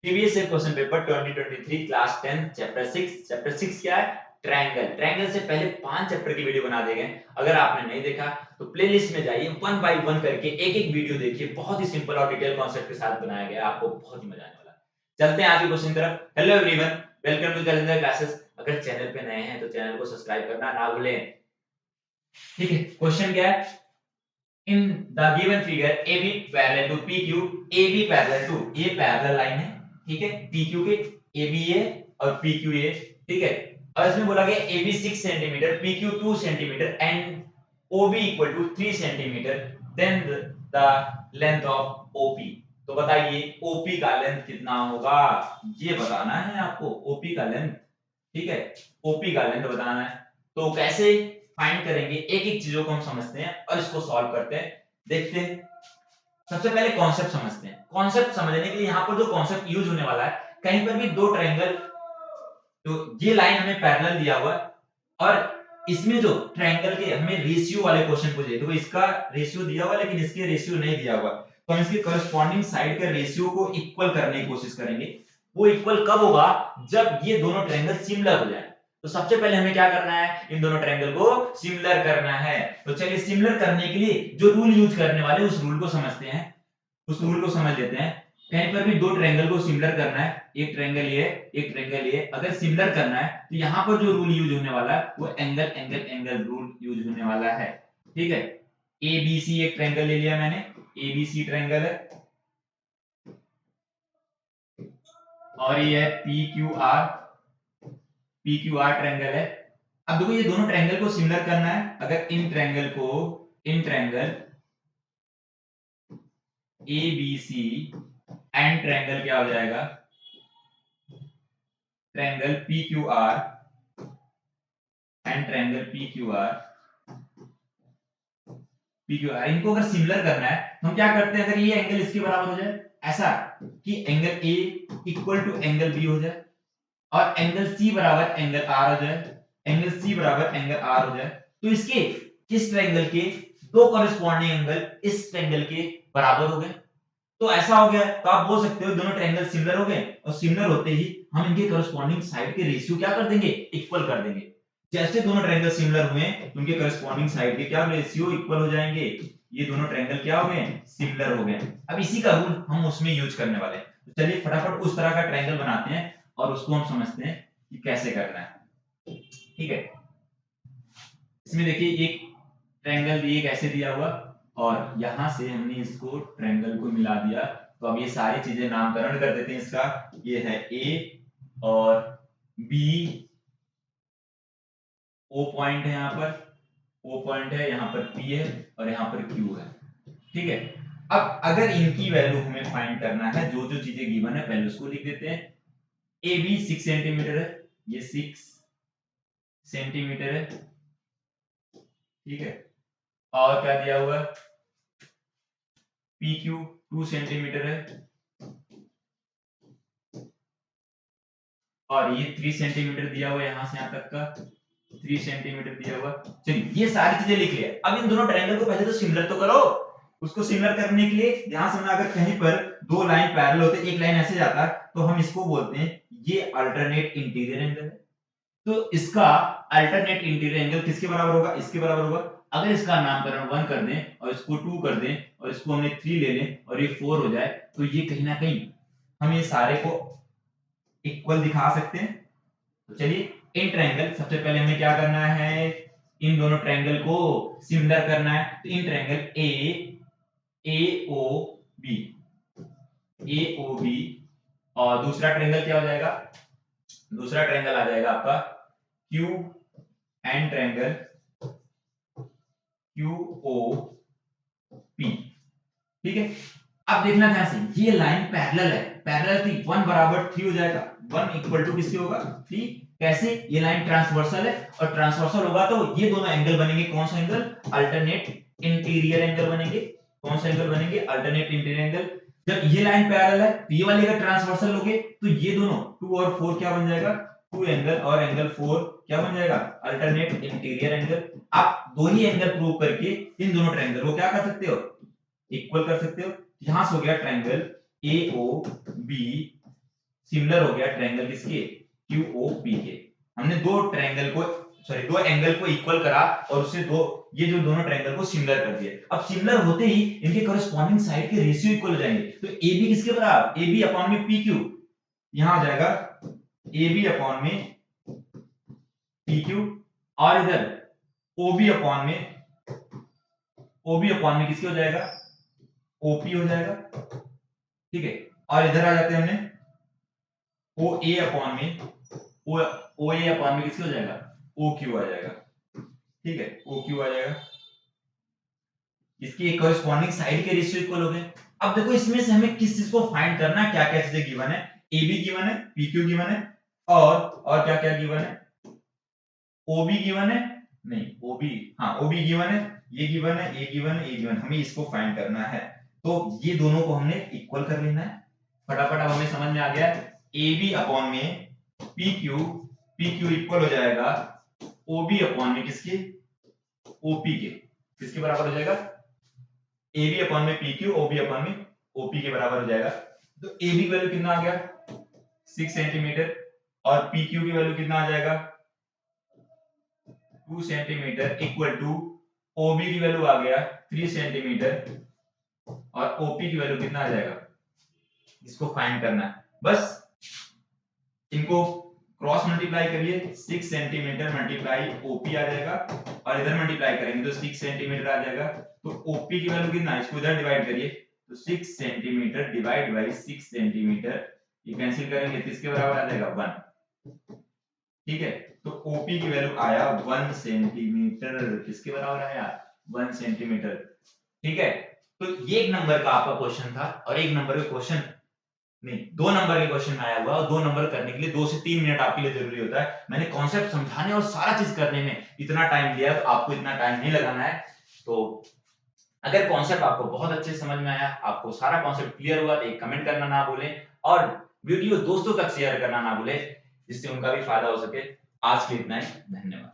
Previous year question paper 2023 class 10 chapter 6 क्या है? Triangle. Triangle से पहले 5 चैप्टर की वीडियो बना दिए गए। अगर आपने नहीं देखा तो प्लेलिस्ट में जाइए, वन बाय वन करके एक-एक वीडियो देखिए। बहुत ही सिंपल और डिटेल कॉन्सेप्ट के साथ बनाया गया है, आपको बहुत ही मजा आने वाला है। चलते हैं आज के क्वेश्चन की तरफ। Hello everyone, welcome to calendar classes. अगर चैनल पे नए हैं तो चैनल को सब्सक्राइब करना ना भूलें। ठीक है, क्वेश्चन क्या है? In the given figure AB parallel to PQ, AB parallel to, ये पैरेलल लाइन है, ठीक है, PQ के, AB है और PQ है, ठीक है। और इसमें बोला गया AB 6 centimetre, PQ 2 centimetre and OB equal to 3 centimetre, then the length of OP। तो बताइए OP का लेंथ कितना होगा, ये बताना है आपको, OP का लेंथ, ठीक है, OP का लेंथ बताना है। तो कैसे फाइंड करेंगे, एक एक चीजों को हम समझते हैं और इसको सॉल्व करते हैं, देखते हैं। सबसे पहले कॉन्सेप्ट समझते हैं। कॉन्सेप्ट समझने के लिए यहाँ पर जो कॉन्सेप्ट यूज होने वाला है, कहीं पर भी दो ट्रायंगल, तो ये लाइन हमें पैरेलल दिया हुआ है और इसमें जो ट्रायंगल के हमें रेशियो वाले क्वेश्चन पूछे, तो इसका रेशियो दिया हुआ है लेकिन इसके रेशियो नहीं दिया हुआ, तो हम इसके करस्पॉन्डिंग साइड के रेशियो को इक्वल करने की कोशिश करेंगे। वो इक्वल कब होगा, जब ये दोनों ट्रायंगल सिमिलर हो जाए। तो सबसे पहले हमें क्या करना है, इन दोनों ट्रायंगल को सिमिलर करना है। तो चलिए सिमिलर करने के लिए जो रूल यूज करने वाले उस रूल को समझते हैं, उस रूल को समझ लेते हैं। कहीं पर भी दो ट्रायंगल को सिमिलर करना है, एक ट्रायंगल ये, एक ट्रायंगल ये, अगर सिमिलर करना है तो यहाँ पर जो रूल यूज होने वाला है वो angle angle angle rule use होने वाला है, ठीक है। एबीसी एक ट्रायंगल ले लिया मैंने, एबीसी ट्रायंगल है, और ये है पीक्यूआर ट्रायंगल है। अब देखो ये दोनों ट्रायंगल को सिमिलर करना है, अगर इन ट्रायंगल को, in triangle ABC and triangle क्या हो जाएगा, triangle PQR and triangle PQR इनको अगर सिमिलर करना है तो हम क्या करते हैं, अगर ये एंगल इसके बराबर हो जाए, ऐसा कि angle A equal to angle B हो जाए और एंगल C बराबर एंगल R हो जाए, एंगल C बराबर एंगल R हो जाए, तो इसके इस ट्रायंगल के दो कॉरेस्पॉन्डिंग एंगल इस ट्रायंगल के बराबर हो गए। तो ऐसा हो गया, तो आप बोल सकते हो दोनों ट्रायंगल सिमिलर हो गए और सिमिलर होते ही हम इनके करस्पॉन्डिंग साइड के रेशियो क्या कर देंगे, इक्वल कर देंगे। जैसे दोनों ट्रायंगल सिमिलर हुए तो उनके करस्पॉन्डिंग साइड के क्या रेशियो इक्वल हो जाएंगे, ये दोनों ट्रायंगल क्या हो गए, सिमिलर हो गए। अब इसी का रूल हम उसमें यूज करने वाले हैं। तो चलिए फटाफट उस तरह का ट्रायंगल बनाते हैं और उसको हम समझते हैं कि कैसे करना है, ठीक है। इसमें देखिए एक ट्रायंगल दिए कैसे दिया हुआ और यहां से हमने इसको ट्रायंगल को मिला दिया। तो अब ये सारी चीजें नामकरण कर देते हैं इसका, ये है ए और बी, ओ पॉइंट है, यहाँ पर ओ पॉइंट है, यहाँ पर पी है और यहाँ पर क्यू है, ठीक है। अब अगर इनकी वैल्यू हमें फाइंड करना है, जो जो चीजें गिवन है पहले उसको लिख देते हैं। ए बी 6 सेंटीमीटर है, ये 6 सेंटीमीटर है, ठीक है। और क्या दिया हुआ है, पी क्यू 2 सेंटीमीटर है और ये 3 सेंटीमीटर दिया हुआ है, यहां से यहां तक का 3 सेंटीमीटर दिया हुआ। चलिए ये सारी चीजें लिख लिया। अब इन दोनों ट्रायंगल को पहले तो सिमिलर तो करो। उसको सिमिलर करने के लिए ध्यान से, अगर कहीं पर दो लाइन पैरेलल होते, एक लाइन ऐसे जाता है तो हम इसको बोलते हैं ये अल्टरनेट इंटीरियर एंगल है। तो इसका अल्टरनेट इंटीरियर एंगल किसके बराबर होगा, इसके बराबर होगा। अगर इसका नामकरण 1 कर दें और इसको 2 कर दें और इसको हमने 3 ले लें और ये 4 हो जाए, तो ये कहीं ना कहीं हम ये सारे को इक्वल दिखा सकते हैं। तो चलिए इन ट्रायंगल, सबसे पहले हमें क्या करना है, इन दोनों ट्रायंगल को सिमिलर करना है। तो in triangle A O B और दूसरा ट्रायंगल क्या हो जाएगा, दूसरा ट्रायंगल आ जाएगा आपका Q and triangle Q O P, ठीक है। अब देखना ध्यान से, ये लाइन पैरेलल है, पैरेलल थी, 1 बराबर 3 हो जाएगा, 1 इक्वल टू किसके होगा, 3। कैसे, ये लाइन ट्रांसवर्सल है और ट्रांसवर्सल होगा तो ये दोनों एंगल बनेंगे, कौन सा एंगल, अल्टरनेट इंटीरियर एंगल बनेंगे। कौन सा एंगल बनेंगे, अल्टरनेट इंटीरियर एंगल। जब ये लाइन पैरेलल है तो ये वाले का ट्रांसवर्सल लोगे तो ये दोनों 2 और 4 क्या बन जाएगा, 2 एंगल और एंगल 4 क्या बन जाएगा, अल्टरनेट इंटीरियर एंगल। आप दो ही एंगल प्रूव करके इन दोनों ट्रायंगल को क्या कर सकते हो, इक्वल कर सकते हो। यहां से हो गया triangle A O B similar हो गया ट्रायंगल किसके, क्यूओपी के। हमने दो एंगल को इक्वल करा और उससे ये जो दोनों ट्रायंगल को सिमिलर कर दिया। अब सिमिलर होते ही इनके कॉरेस्पॉन्डिंग साइड के रेशियो इक्वल हो जाएंगे, तो AB किसके बराबर, AB अपॉन में PQ, यहां आ जाएगा AB अपॉन में PQ, और इधर OB अपॉन में किसके हो जाएगा, OP हो जाएगा, ठीक है। और इधर आ जाते हैं हमने OA अपॉन में किसके हो जाएगा, OQ आ जाएगा, ठीक है, OQ आ जाएगा। इसकी कॉरेस्पॉन्डिंग साइड के रेशियो इक्वल हो गए। अब देखो इसमें से हमें किस चीज को फाइंड करना है, क्या क्या चीजें गिवन है, AB गिवन है, PQ गिवन है, और क्या क्या गिवन है, OB गिवन है, नहीं OB, हाँ OB गिवन है, ये गिवन है, ये गिवन है, ये गिवन, हमें इसको फाइंड करना है। तो ये दोनों को हमने इक्वल कर लेना है फटाफट। अब हमें समझ में आ गया, AB अपॉन में PQ इक्वल हो जाएगा OB अपॉन में किसके, OP के, किसके बराबर हो जाएगा, AB अपॉन में PQ, OB अपॉन में OP के बराबर हो जाएगा। तो AB की वैल्यू कितना आ गया 6 सेंटीमीटर, और PQ की वैल्यू कितना आ जाएगा 2 सेंटीमीटर, इक्वल टू OB की वैल्यू आ गया 3 सेंटीमीटर, और OP की वैल्यू कितना आ जाएगा, इसको फाइंड करना है। बस इनको क्रॉस मल्टीप्लाई करिए, 6 सेंटीमीटर मल्टीप्लाई OP आ जाएगा, और इधर मल्टीप्लाई करेंगे तो 6 सेंटीमीटर आ जाएगा। तो OP की वैल्यू कितना है, इसको इधर डिवाइड करिए, तो 6 सेंटीमीटर डिवाइड बाय 6 सेंटीमीटर, ये कैंसिल करेंगे तो इसके बराबर आ जाएगा 1, ठीक है। तो OP की वैल्यू आया 1 सेंटीमीटर, किसके बराबर आया 1 सेंटीमीटर, ठीक है। तो ये एक नंबर का आपका क्वेश्चन था, और एक नंबर का क्वेश्चन नहीं, 2 नंबर के क्वेश्चन में आया हुआ, और 2 नंबर करने के लिए 2 से 3 मिनट आपके लिए जरूरी होता है। मैंने कॉन्सेप्ट समझाने और सारा चीज करने में इतना टाइम लिया, तो आपको इतना टाइम नहीं लगाना है। तो अगर कॉन्सेप्ट आपको बहुत अच्छे से समझ में आया, आपको सारा कॉन्सेप्ट क्लियर हुआ, तो एक कमेंट करना ना भूलें, और वीडियो दोस्तों तक शेयर करना ना भूलें, जिससे उनका भी फायदा हो सके। आज के इतना ही, धन्यवाद।